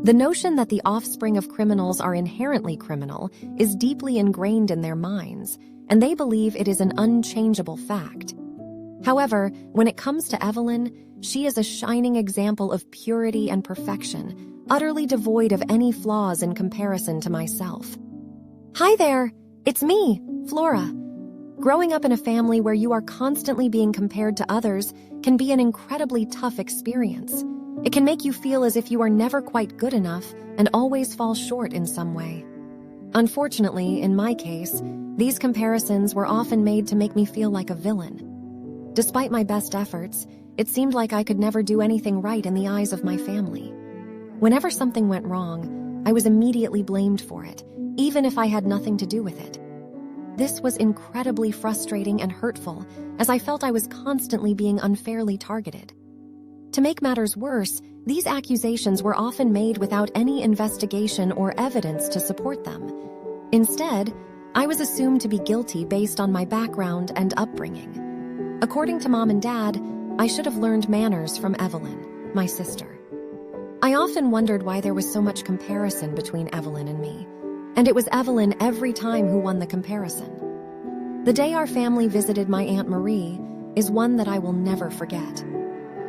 The notion that the offspring of criminals are inherently criminal is deeply ingrained in their minds, and they believe it is an unchangeable fact. However, when it comes to Evelyn, she is a shining example of purity and perfection, utterly devoid of any flaws in comparison to myself. Hi there, it's me, Flora. Growing up in a family where you are constantly being compared to others can be an incredibly tough experience. It can make you feel as if you are never quite good enough and always fall short in some way. Unfortunately, in my case, these comparisons were often made to make me feel like a villain. Despite my best efforts, it seemed like I could never do anything right in the eyes of my family. Whenever something went wrong, I was immediately blamed for it, even if I had nothing to do with it. This was incredibly frustrating and hurtful, as I felt I was constantly being unfairly targeted. To make matters worse, these accusations were often made without any investigation or evidence to support them. Instead, I was assumed to be guilty based on my background and upbringing. According to Mom and Dad, I should have learned manners from Evelyn, my sister. I often wondered why there was so much comparison between Evelyn and me, and it was Evelyn every time who won the comparison. The day our family visited my Aunt Marie is one that I will never forget.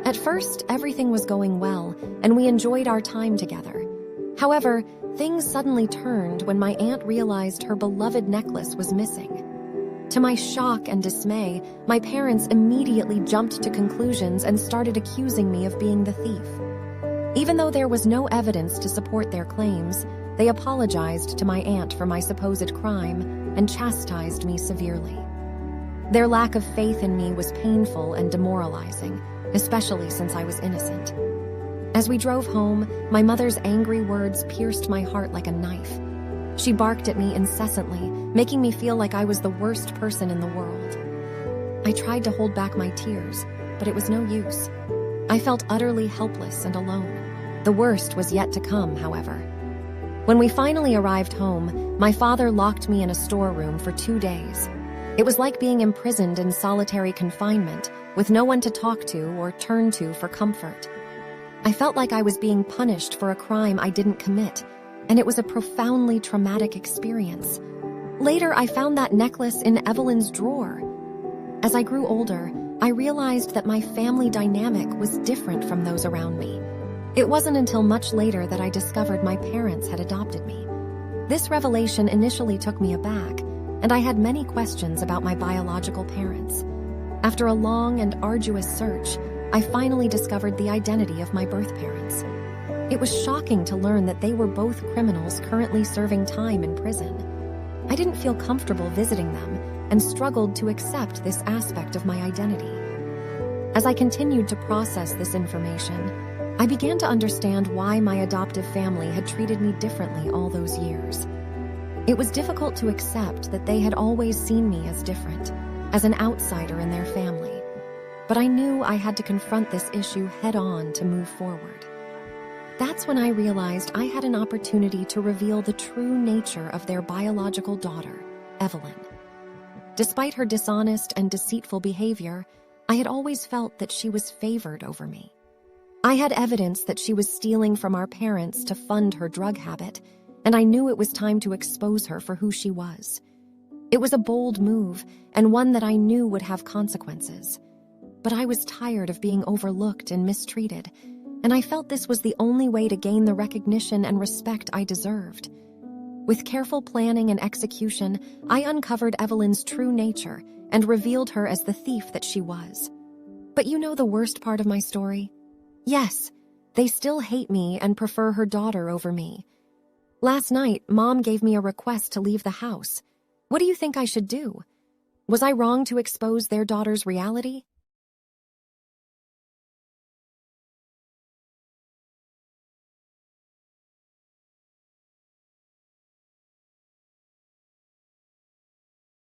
At first, everything was going well, and we enjoyed our time together. However, things suddenly turned when my aunt realized her beloved necklace was missing. To my shock and dismay, my parents immediately jumped to conclusions and started accusing me of being the thief. Even though there was no evidence to support their claims, they apologized to my aunt for my supposed crime and chastised me severely. Their lack of faith in me was painful and demoralizing, especially since I was innocent. As we drove home, my mother's angry words pierced my heart like a knife. She barked at me incessantly, making me feel like I was the worst person in the world. I tried to hold back my tears, but it was no use. I felt utterly helpless and alone. The worst was yet to come, however. When we finally arrived home, my father locked me in a storeroom for 2 days. It was like being imprisoned in solitary confinement, with no one to talk to or turn to for comfort. I felt like I was being punished for a crime I didn't commit, and it was a profoundly traumatic experience. Later, I found that necklace in Evelyn's drawer. As I grew older, I realized that my family dynamic was different from those around me. It wasn't until much later that I discovered my parents had adopted me. This revelation initially took me aback, and I had many questions about my biological parents. After a long and arduous search, I finally discovered the identity of my birth parents. It was shocking to learn that they were both criminals currently serving time in prison. I didn't feel comfortable visiting them and struggled to accept this aspect of my identity. As I continued to process this information, I began to understand why my adoptive family had treated me differently all those years. It was difficult to accept that they had always seen me as different, as an outsider in their family. But I knew I had to confront this issue head-on to move forward. That's when I realized I had an opportunity to reveal the true nature of their biological daughter, Evelyn. Despite her dishonest and deceitful behavior, I had always felt that she was favored over me. I had evidence that she was stealing from our parents to fund her drug habit, and I knew it was time to expose her for who she was. It was a bold move, and one that I knew would have consequences. But I was tired of being overlooked and mistreated, and I felt this was the only way to gain the recognition and respect I deserved. With careful planning and execution, I uncovered Evelyn's true nature and revealed her as the thief that she was. But you know the worst part of my story? Yes, they still hate me and prefer her daughter over me. Last night, Mom gave me a request to leave the house. What do you think I should do? Was I wrong to expose their daughter's reality?